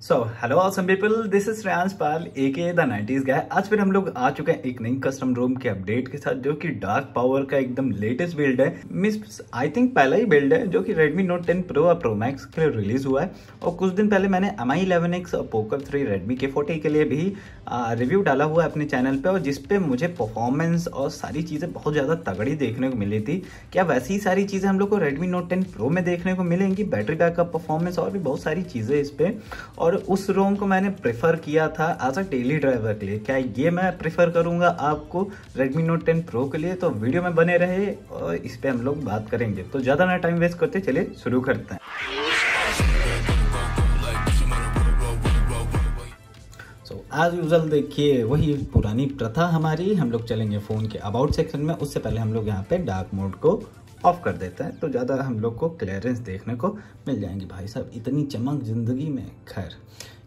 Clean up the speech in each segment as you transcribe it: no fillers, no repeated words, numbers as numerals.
So hello awesome people, this is Shreyansh Pal aka the 90s guy. आज फिर हम लोग आ चुके हैं एक नई कस्टम रोम के अपडेट के साथ, जो कि डार्क पावर का एकदम लेटेस्ट बिल्ड है। मिस आई थिंक पहला ही बिल्ड है जो कि Redmi Note 10 Pro और Pro Max के लिए रिलीज हुआ है। और कुछ दिन पहले मैंने Mi 11X और Poco F3 Redmi K40 के लिए भी रिव्यू डाला हुआ है अपने चैनल पे, और जिसपे मुझे परफॉर्मेंस और सारी चीज़ें बहुत ज़्यादा तगड़ी देखने को मिली थी। क्या वैसी सारी चीज़ें हम लोग को Redmi Note 10 Pro में देखने को मिलेंगी? बैटरी बैकअप, परफॉर्मेंस और भी बहुत सारी चीज़ें इस पर। और उस रोम को मैंने प्रेफर किया था एज अ डेली ड्राइवर के लिए। क्या ये मैं प्रेफर करूंगा आपको Redmi Note 10 Pro के लिए? तो वीडियो में बने रहे और इस पे हम लोग बात करेंगे। तो ज़्यादा ना टाइम वेस्ट करते चलिए शुरू करते हैं। एज यूजल देखिए वही पुरानी प्रथा हमारी, हम लोग चलेंगे फ़ोन के अबाउट सेक्शन में। उससे पहले हम लोग यहाँ पे डार्क मोड को ऑफ कर देते हैं, तो ज़्यादा हम लोग को क्लियरेंस देखने को मिल जाएंगी। भाई साहब इतनी चमक ज़िंदगी में। खैर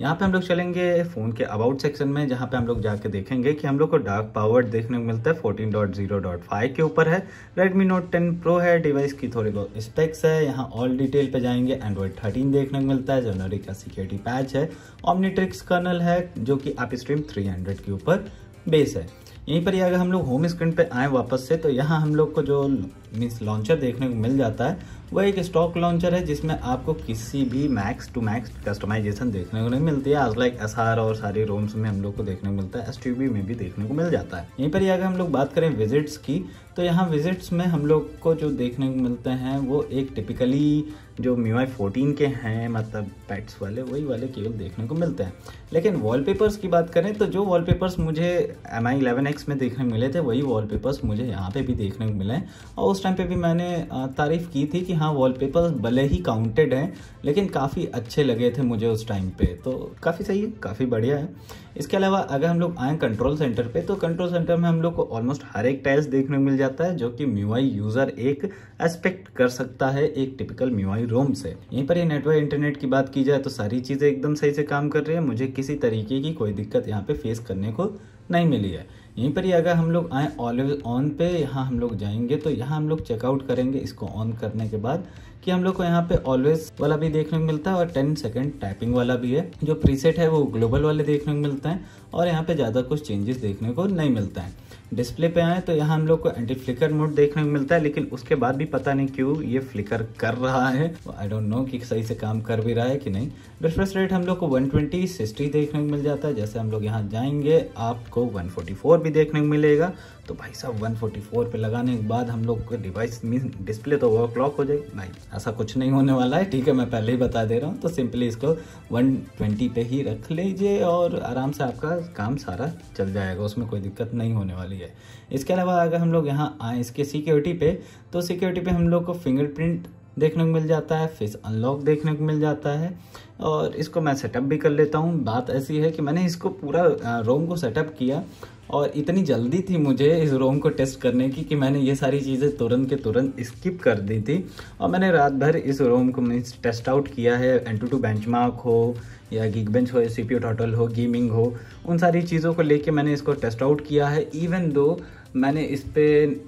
यहाँ पे हम लोग चलेंगे फ़ोन के अबाउट सेक्शन में, जहाँ पे हम लोग जाके देखेंगे कि हम लोग को डार्क पावर देखने को मिलता है 14.0.5 के ऊपर है। Redmi Note 10 Pro है, डिवाइस की थोड़ी बहुत स्पेक्स है। यहाँ ऑल डिटेल पे जाएंगे, Android 13 देखने को मिलता है, जनवरी का सिक्योरिटी पैच है, Omnitrix कर्नल है जो कि AppStream 300 के ऊपर बेस है। यहीं पर ही अगर हम लोग होम स्क्रीन पे आए वापस से, तो यहाँ हम लोग को जो मीन्स लॉन्चर देखने को मिल जाता है वह एक स्टॉक लॉन्चर है, जिसमें आपको किसी भी मैक्स टू मैक्स कस्टमाइजेशन देखने को नहीं मिलती है। एज लाइक SR और सारी रोम्स में हम लोग को देखने को मिलता है, STB में भी देखने को मिल जाता है। यहीं पर ही अगर हम लोग बात करें विजिट्स की, तो यहाँ विजिट्स में हम लोग को जो देखने को मिलते हैं वो एक टिपिकली जो MIUI 14 के हैं, मतलब पैड्स वाले, वही वाले केवल देखने को मिलते हैं। लेकिन वॉलपेपर्स की बात करें तो जो वॉलपेपर्स मुझे Mi 11X में देखने को मिले थे, वही वॉलपेपर्स मुझे यहाँ पे भी देखने को मिले। और उस टाइम पे भी मैंने तारीफ़ की थी कि हाँ वॉलपेपर्स भले ही काउंटेड हैं, लेकिन काफ़ी अच्छे लगे थे मुझे उस टाइम पे। तो काफ़ी सही है, काफ़ी बढ़िया है। इसके अलावा अगर हम लोग आएँ कंट्रोल सेंटर पे, तो कंट्रोल सेंटर में हम लोग को ऑलमोस्ट हर एक टाइल्स देखने को मिल जाता है, जो कि MIUI यूज़र एक एस्पेक्ट कर सकता है एक टिपिकल MIUI रोम से। यहीं पर ये नेटवर्क इंटरनेट की बात की जाए तो सारी चीज़ें एकदम सही से काम कर रही है, मुझे किसी तरीके की कोई दिक्कत यहाँ पे फेस करने को नहीं मिली है। यहीं पर ही अगर हम लोग आए ऑलवेज ऑन पे, यहाँ हम लोग जाएंगे तो यहाँ हम लोग चेकआउट करेंगे इसको ऑन करने के बाद, कि हम लोग को यहाँ पे ऑलवेज वाला भी देखने को मिलता है और 10 सेकंड टैपिंग वाला भी है। जो प्रीसेट है वो ग्लोबल वाले देखने को मिलते हैं, और यहाँ पे ज़्यादा कुछ चेंजेस देखने को नहीं मिलता है। डिस्प्ले पे आए तो यहाँ हम लोग को एंटी फ्लिकर मोड देखने को मिलता है, लेकिन उसके बाद भी पता नहीं क्यों ये फ्लिकर कर रहा है। आई डोंट नो कि सही से काम कर भी रहा है कि नहीं। रिफ्रेश रेट हम लोग को 120/60 देखने को मिल जाता है। जैसे हम लोग यहाँ जाएंगे आपको 144 भी देखने को मिलेगा। तो भाई साहब 144 पे लगाने के बाद हम लोग को डिवाइस मीन डिस्प्ले तो ओवरक्लॉक हो जाएगी। भाई ऐसा कुछ नहीं होने वाला है, ठीक है, मैं पहले ही बता दे रहा हूँ। तो सिंपली इसको 120 पे ही रख लीजिए और आराम से आपका काम सारा चल जाएगा, उसमें कोई दिक्कत नहीं होने वाली है। इसके अलावा अगर हम लोग यहाँ आए इसके सिक्योरिटी पे, तो सिक्योरिटी पे हम लोग को फिंगरप्रिंट देखने को मिल जाता है, फेस अनलॉक देखने को मिल जाता है, और इसको मैं सेटअप भी कर लेता हूँ। बात ऐसी है कि मैंने इसको पूरा रोम को सेटअप किया, और इतनी जल्दी थी मुझे इस रोम को टेस्ट करने की कि मैंने ये सारी चीज़ें तुरंत के तुरंत स्किप कर दी थी। और मैंने रात भर इस रोम को टेस्ट आउट किया है। Antutu बेंचमार्क हो या Geekbench हो या CPU टोटल हो, गेमिंग हो, उन सारी चीज़ों को लेके मैंने इसको टेस्ट आउट किया है। इवन दो मैंने इस पे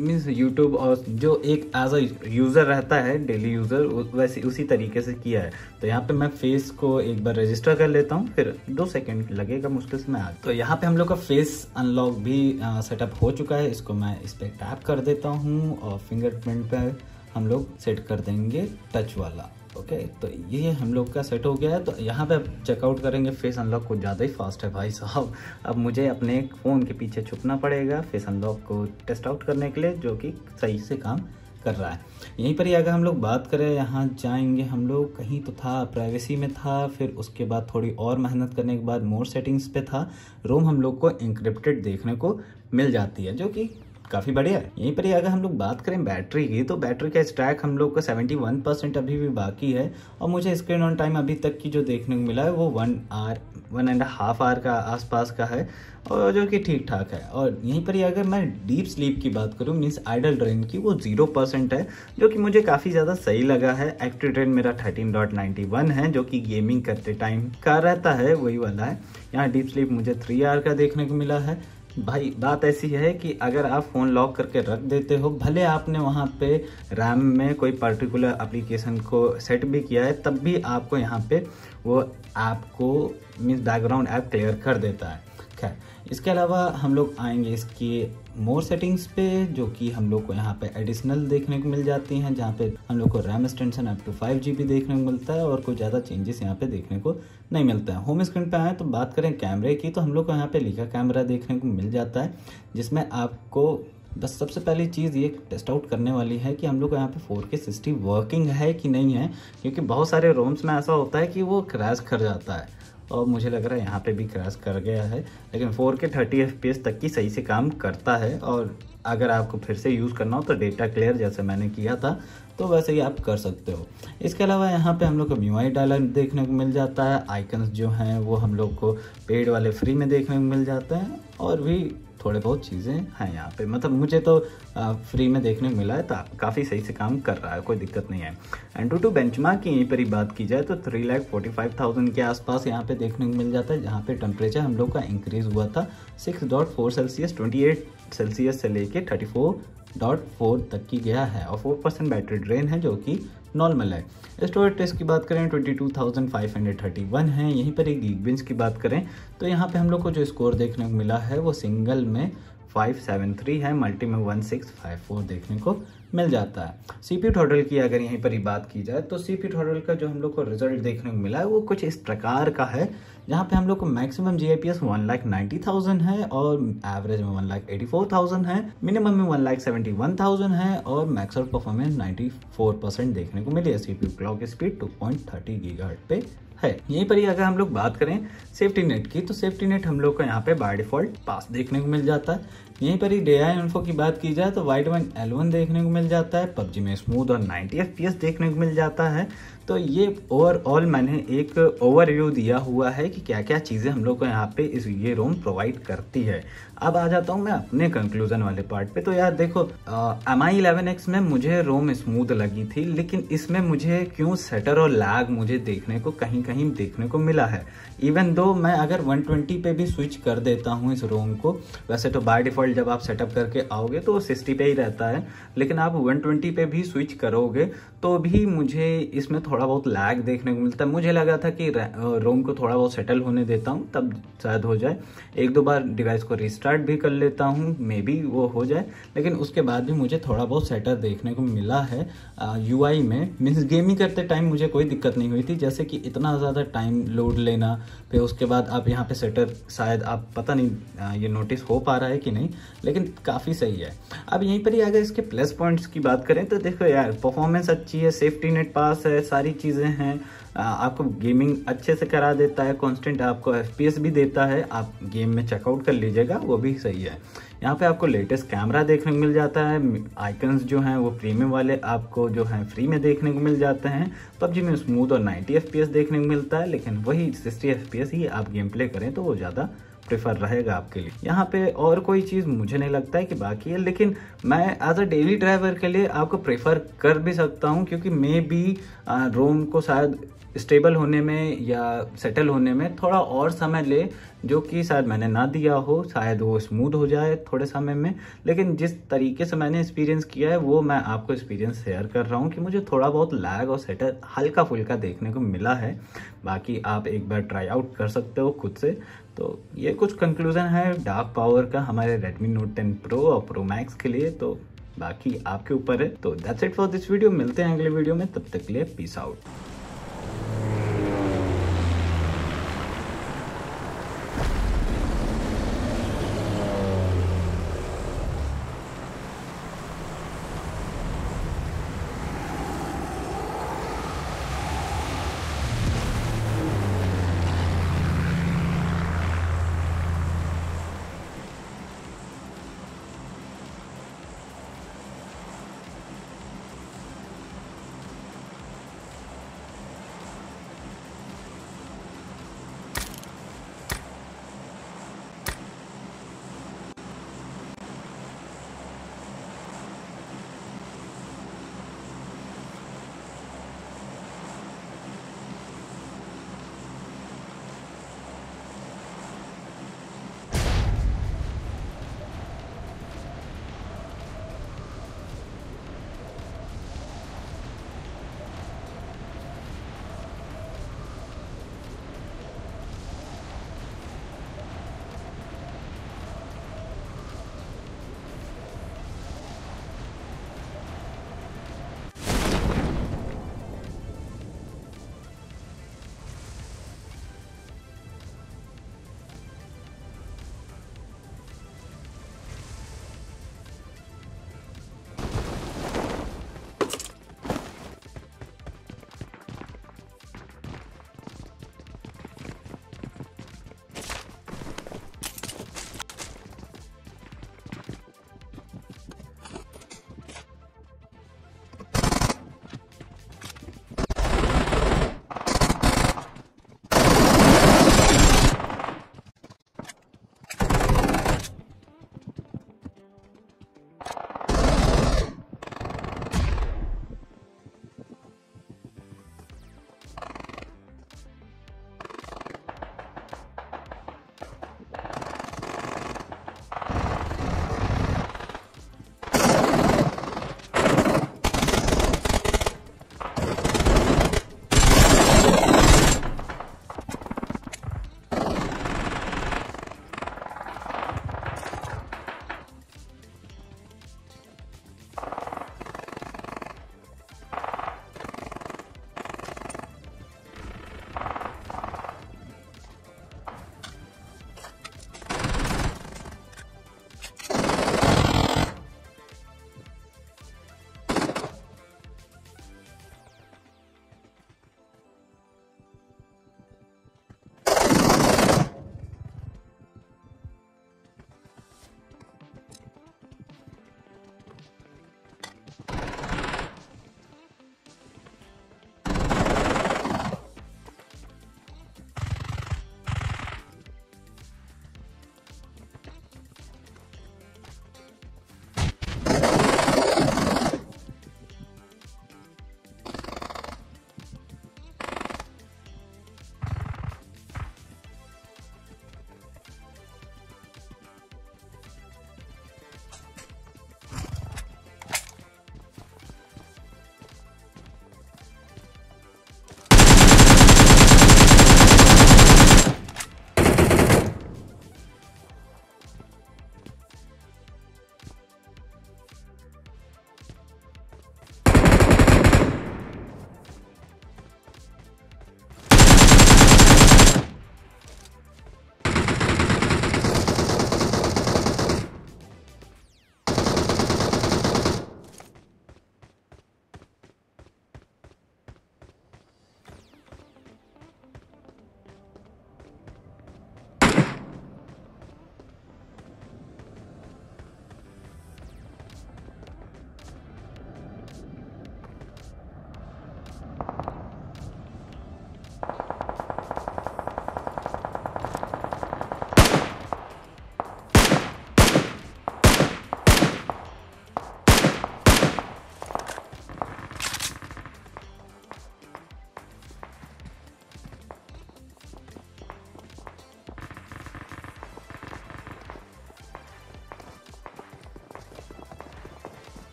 मीन्स यूट्यूब और जो एक एज अ यूज़र रहता है, डेली यूज़र, वैसे उसी तरीके से किया है। तो यहाँ पे मैं फेस को एक बार रजिस्टर कर लेता हूँ, फिर 2 सेकंड लगेगा मुश्किल से मैं आ। तो यहाँ पे हम लोग का फेस अनलॉक भी सेटअप हो चुका है। इसको मैं इस पर टैप कर देता हूँ और फिंगरप्रिंट पे हम लोग सेट कर देंगे टच वाला। ओके, तो ये हम लोग का सेट हो गया है। तो यहाँ पे चेकआउट करेंगे। फेस अनलॉक कुछ ज़्यादा ही फास्ट है भाई साहब। अब मुझे अपने फ़ोन के पीछे छुपना पड़ेगा फेस अनलॉक को टेस्ट आउट करने के लिए, जो कि सही से काम कर रहा है। यहीं पर ही अगर हम लोग बात करें, यहाँ जाएंगे हम लोग, कहीं तो था प्राइवेसी में था, फिर उसके बाद थोड़ी और मेहनत करने के बाद मोर सेटिंग्स पे था। रोम हम लोग को इंक्रिप्टेड देखने को मिल जाती है, जो कि काफ़ी बढ़िया है। यहीं पर ही अगर हम लोग बात करें बैटरी की, तो बैटरी का स्टैक हम लोग का 71% अभी भी बाकी है, और मुझे स्क्रीन ऑन टाइम अभी तक की जो देखने को मिला है वो 1.5 आवर का आसपास का है, और जो कि ठीक ठाक है। और यहीं पर ही अगर मैं डीप स्लीप की बात करूँ, मीन्स आइडल ड्रेन की, वो 0% है, जो कि मुझे काफ़ी ज़्यादा सही लगा है। एक्टिव ड्रेन मेरा 13.91 है, जो कि गेमिंग करते टाइम का रहता है, वही वाला है। यहाँ डीप स्लीप मुझे 3 आवर का देखने को मिला है, भाई बात ऐसी है कि अगर आप फ़ोन लॉक करके रख देते हो, भले आपने वहाँ पे रैम में कोई पर्टिकुलर एप्लीकेशन को सेट भी किया है, तब भी आपको यहाँ पे वो ऐप को मीन्स बैकग्राउंड ऐप क्लियर कर देता है। खैर, इसके अलावा हम लोग आएंगे इसकी मोर सेटिंग्स पे, जो कि हम लोग को यहाँ पे एडिशनल देखने को मिल जाती हैं, जहाँ पे हम लोग को RAM extension up to 5 GB देखने को मिलता है और कोई ज़्यादा चेंजेस यहाँ पे देखने को नहीं मिलता है। होम स्क्रीन पे आए तो बात करें कैमरे की, तो हम लोग को यहाँ पे लिखा कैमरा देखने को मिल जाता है, जिसमें आपको बस सबसे पहली चीज़ ये टेस्ट आउट करने वाली है कि हम लोग को यहाँ पे 4K 60 वर्किंग है कि नहीं है, क्योंकि बहुत सारे रोम्स में ऐसा होता है कि वो क्रैश कर जाता है और मुझे लग रहा है यहाँ पे भी क्रैश कर गया है। लेकिन 4K 30 FPS तक की सही से काम करता है, और अगर आपको फिर से यूज़ करना हो तो डेटा क्लियर जैसे मैंने किया था तो वैसे ही आप कर सकते हो। इसके अलावा यहाँ पे हम लोग को MIUI डायलॉग देखने को मिल जाता है। आइकन्स जो हैं वो हम लोग को पेड वाले फ्री में देखने को मिल जाते हैं, और भी थोड़े बहुत चीज़ें हैं यहाँ पे, मतलब मुझे तो फ्री में देखने को मिला है, तो काफ़ी सही से काम कर रहा है, कोई दिक्कत नहीं है। AnTuTu बेंचमार्क की यहीं पर ही बात की जाए तो 3,45,000 के आसपास यहाँ पे देखने को मिल जाता है, जहाँ पे टेम्परेचर हम लोग का इंक्रीज़ हुआ था 6.4 सेल्सियस 28 सेल्सियस से लेके 34.4 तक की गया है, और 4% बैटरी ड्रेन है जो कि नॉर्मल है। स्टोरेज टेस्ट की बात करें 22,531 है। यहीं पर एक Geekbench की बात करें तो यहाँ पे हम लोग को जो स्कोर देखने को मिला है वो सिंगल में 573 है, मल्टी में 1654 देखने को मिल जाता है। CPU थ्रॉटल की अगर यहीं पर ही बात की जाए तो CPU थ्रॉटल का जो हम लोग को रिजल्ट देखने को मिला है वो कुछ इस प्रकार का है, जहाँ पे हम लोग को मैक्सिमम GIPS 1,90,000 है और एवरेज में 1,84,000 है, मिनिमम में 1,71,000 है, और मैक्स आउट परफॉर्मेंस 94% देखने को मिली है। CPU क्लॉक स्पीड 2.30 GHz पे है। यहीं पर ही अगर हम लोग बात करें सेफ्टी नेट की, तो सेफ्टी नेट हम लोग को यहाँ पे बाय डिफॉल्ट पास देखने को मिल जाता है। यहीं पर ही DI इन्फो की बात की जाए तो Widevine L1 देखने को मिल जाता है, PUBG में स्मूथ और 90 FPS देखने को मिल जाता है। तो ये ओवरऑल मैंने एक ओवरव्यू दिया हुआ है कि क्या क्या चीज़ें हम लोग को यहाँ पे ये रोम प्रोवाइड करती है। अब आ जाता हूँ मैं अपने कंक्लूजन वाले पार्ट पे। तो यार देखो, MI 11X में मुझे रोम स्मूथ लगी थी, लेकिन इसमें मुझे क्यों सटर और लैग मुझे देखने को कहीं कहीं देखने को मिला है। इवन दो मैं अगर 120 पे भी स्विच कर देता हूँ इस रोम को, वैसे तो बाय डिफॉल्ट जब आप सेटअप करके आओगे तो 60 पे ही रहता है, लेकिन आप 120 पे भी स्विच करोगे तो भी मुझे इसमें थोड़ा बहुत लैग देखने को मिलता है। मुझे लगा था कि रोम को थोड़ा बहुत सेटल होने देता हूँ तब शायद हो जाए, एक दो बार डिवाइस को रिस्टार्ट भी कर लेता हूँ, मे बी वो हो जाए, लेकिन उसके बाद भी मुझे थोड़ा बहुत सेटल देखने को मिला है। UI में मीन्स गेमिंग करते टाइम मुझे कोई दिक्कत नहीं हुई थी, जैसे कि इतना ज़्यादा टाइम लोड लेना, फिर उसके बाद आप यहाँ पे सेटर शायद आप पता नहीं ये नोटिस हो पा रहा है कि नहीं, लेकिन काफ़ी सही है। अब यहीं पर ही अगर इसके प्लस पॉइंट्स की बात करें तो देखो यार, परफॉर्मेंस अच्छी है, सेफ्टी नेट पास है, सारी चीज़ें हैं, आपको गेमिंग अच्छे से करा देता है, कांस्टेंट आपको FPS भी देता है, आप गेम में चेकआउट कर लीजिएगा, वो भी सही है। यहाँ पे आपको लेटेस्ट कैमरा देखने को मिल जाता है, आइकन्स जो हैं वो प्रीमियम वाले आपको जो हैं फ्री में देखने को मिल जाते हैं। PUBG में स्मूथ और 90 FPS देखने को मिलता है, लेकिन वही 60 FPS ही आप गेम प्ले करें तो वो ज़्यादा प्रेफर रहेगा आपके लिए। यहाँ पे और कोई चीज़ मुझे नहीं लगता है कि बाकी है, लेकिन मैं एज अ डेली ड्राइवर के लिए आपको प्रेफर कर भी सकता हूँ, क्योंकि मे बी रोम को शायद स्टेबल होने में या सेटल होने में थोड़ा और समय ले, जो कि शायद मैंने ना दिया हो, शायद वो स्मूथ हो जाए थोड़े समय में। लेकिन जिस तरीके से मैंने एक्सपीरियंस किया है वो मैं आपको एक्सपीरियंस शेयर कर रहा हूँ कि मुझे थोड़ा बहुत लैग और सेटल हल्का फुल्का देखने को मिला है। बाकी आप एक बार ट्राई आउट कर सकते हो खुद से। तो ये कुछ कंक्लूजन है डार्क पावर का हमारे Redmi Note 10 Pro और Pro Max के लिए, तो बाकी आपके ऊपर है। तो that's it for this video, मिलते हैं अगले वीडियो में, तब तक के लिए पीस आउट।